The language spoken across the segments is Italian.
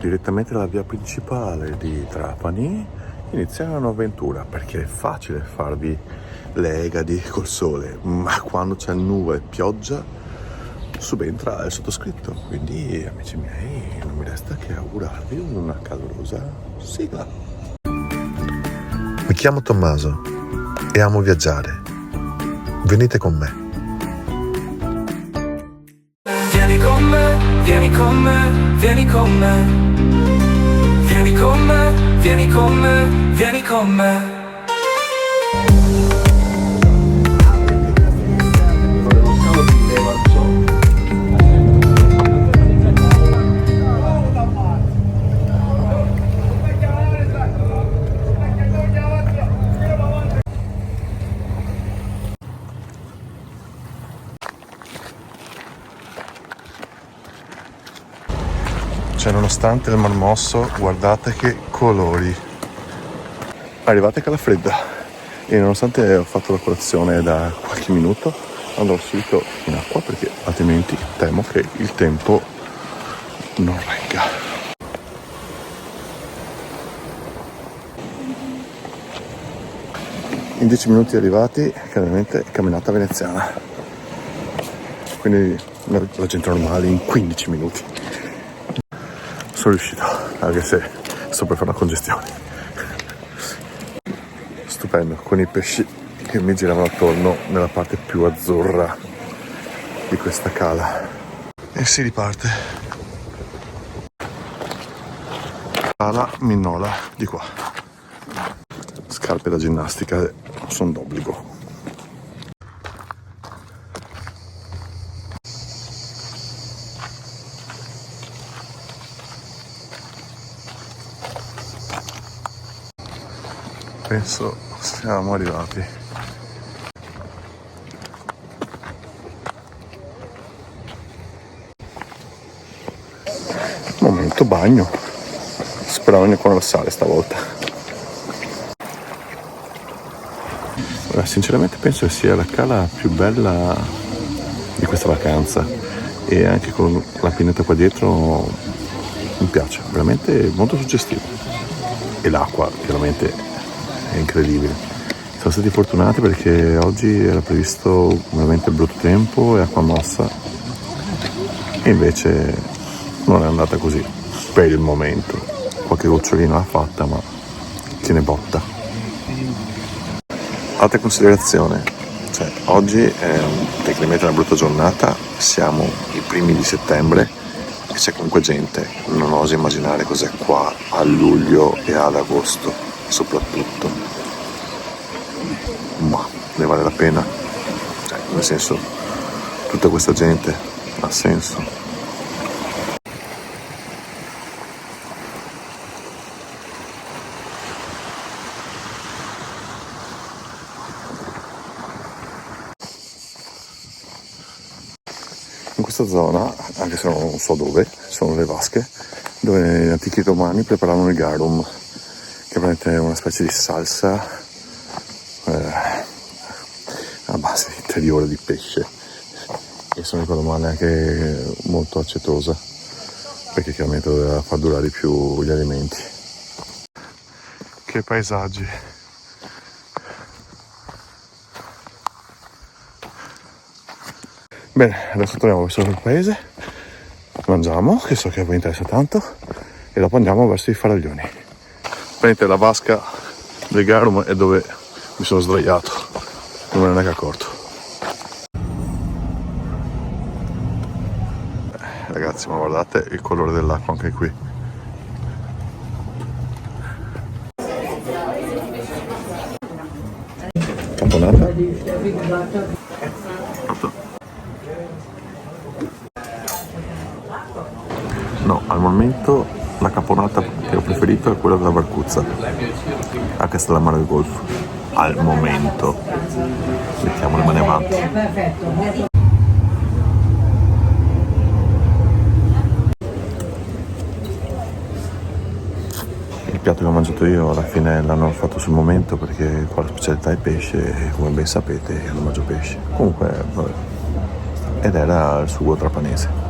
direttamente dalla via principale di Trapani inizia una nuova avventura, perché è facile farvi le Egadi col sole, ma quando c'è nuvole e pioggia subentra il sottoscritto. Quindi, amici miei, non mi resta che augurarvi una calorosa sigla. Mi chiamo Tommaso e amo viaggiare. Venite con me. Vieni con me, vieni con me, vieni con me. Vieni con me, vieni con me, vieni con me. Cioè, nonostante il mar mosso, guardate che colori. Arrivate Calafredda e nonostante ho fatto la colazione da qualche minuto, andrò subito in acqua perché altrimenti temo che il tempo non regga. In 10 minuti arrivati, chiaramente camminata veneziana. Quindi la gente normale in 15 minuti. Sono riuscito, anche se sto per fare una congestione. Stupendo, con i pesci che mi giravano attorno nella parte più azzurra di questa cala. E si riparte. Cala Minnola di qua. Scarpe da ginnastica sono d'obbligo. Penso siamo arrivati. Momento bagno. Speravo con la sale stavolta. Ora, sinceramente penso che sia la cala più bella di questa vacanza, e anche con la pineta qua dietro mi piace, veramente molto suggestivo. E l'acqua chiaramente è incredibile. Siamo stati fortunati perché oggi era previsto veramente brutto tempo e acqua mossa, e invece non è andata così per il momento. Qualche gocciolina l'ha fatta, ma tiene botta. Altra considerazione, cioè oggi è tecnicamente una brutta giornata, siamo i primi di settembre e c'è comunque gente. Non oso immaginare cos'è qua a luglio e ad agosto soprattutto, ma ne vale la pena, cioè, nel senso, tutta questa gente ha senso. In questa zona, anche se non so dove, sono le vasche dove gli antichi romani preparavano il garum, che è una specie di salsa a base interiore di pesce, e se non ricordo male anche molto accettosa, perché chiaramente doveva far durare di più gli alimenti. Che paesaggi! Bene, adesso torniamo verso il paese, mangiamo, che so che a voi interessa tanto, e dopo andiamo verso i faraglioni. Prendete la vasca del garum è dove mi sono sdraiato, non me ne ho neanche accorto. Ragazzi, ma guardate il colore dell'acqua anche qui. Caponata? No, al momento la caponata che ho preferito è quella della Barcuzza a Castellammare del Golfo. Al momento mettiamo le mani avanti. Il piatto che ho mangiato io alla fine l'hanno fatto sul momento, perché qua la specialità è pesce e, come ben sapete, io non mangio pesce. Comunque, vabbè. Ed era il sugo trapanese.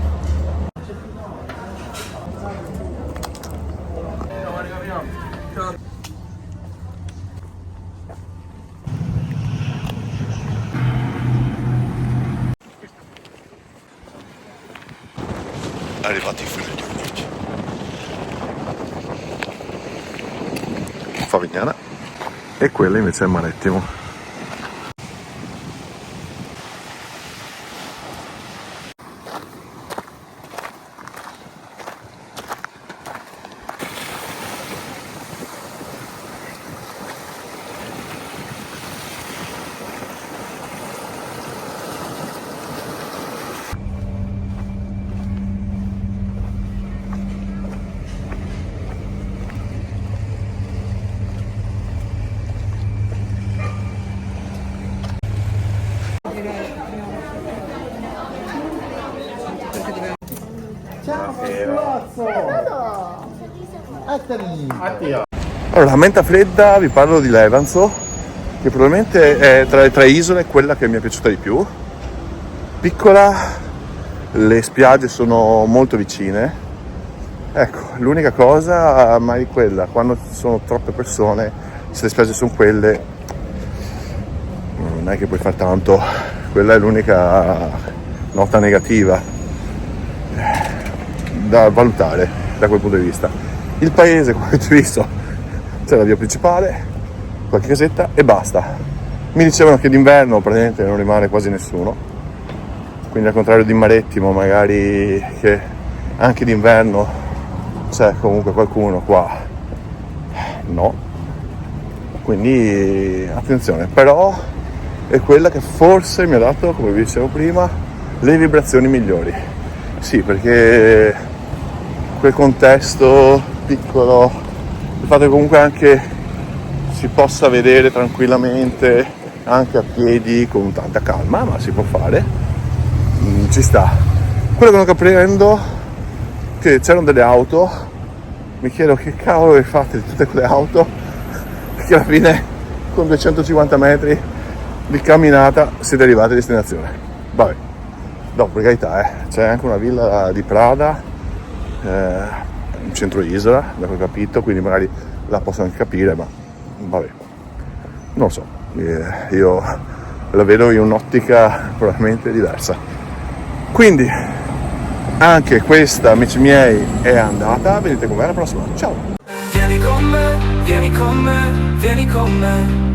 arrivati fino agli unici. Favignana e quella invece è Marettimo. Allora, la menta fredda, vi parlo di Levanzo, che probabilmente è tra le tre isole quella che mi è piaciuta di più. Piccola, le spiagge sono molto vicine. Ecco, l'unica cosa mai quella, quando ci sono troppe persone, se le spiagge sono quelle, non è che puoi far tanto. Quella è l'unica nota negativa da valutare da quel punto di vista. Il paese, come avete visto, c'è la via principale, qualche casetta e basta. Mi dicevano che d'inverno praticamente non rimane quasi nessuno, quindi al contrario di Marettimo magari, che anche d'inverno c'è comunque qualcuno, qua no, quindi attenzione. Però è quella che forse mi ha dato, come vi dicevo prima, le vibrazioni migliori. Sì, perché quel contesto piccolo, il fatto che comunque anche si possa vedere tranquillamente, anche a piedi, con tanta calma, ma si può fare, ci sta. Quello che non comprendo è che c'erano delle auto, mi chiedo che cavolo le fate di tutte quelle auto, perché alla fine con 250 metri di camminata siete arrivati a destinazione. Vabbè, dopo per carità, c'è anche una villa di Prada in centro isola, da quello che ho capito, quindi magari la posso anche capire, ma vabbè, non lo so, io la vedo in un'ottica probabilmente diversa. Quindi anche questa, amici miei, è andata. Venite con me alla prossima, ciao. Vieni con me, vieni con me, vieni con me.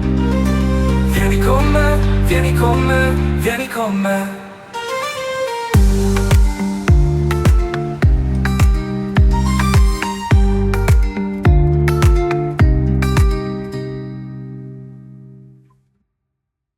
Vieni con me, vieni con me, vieni con me.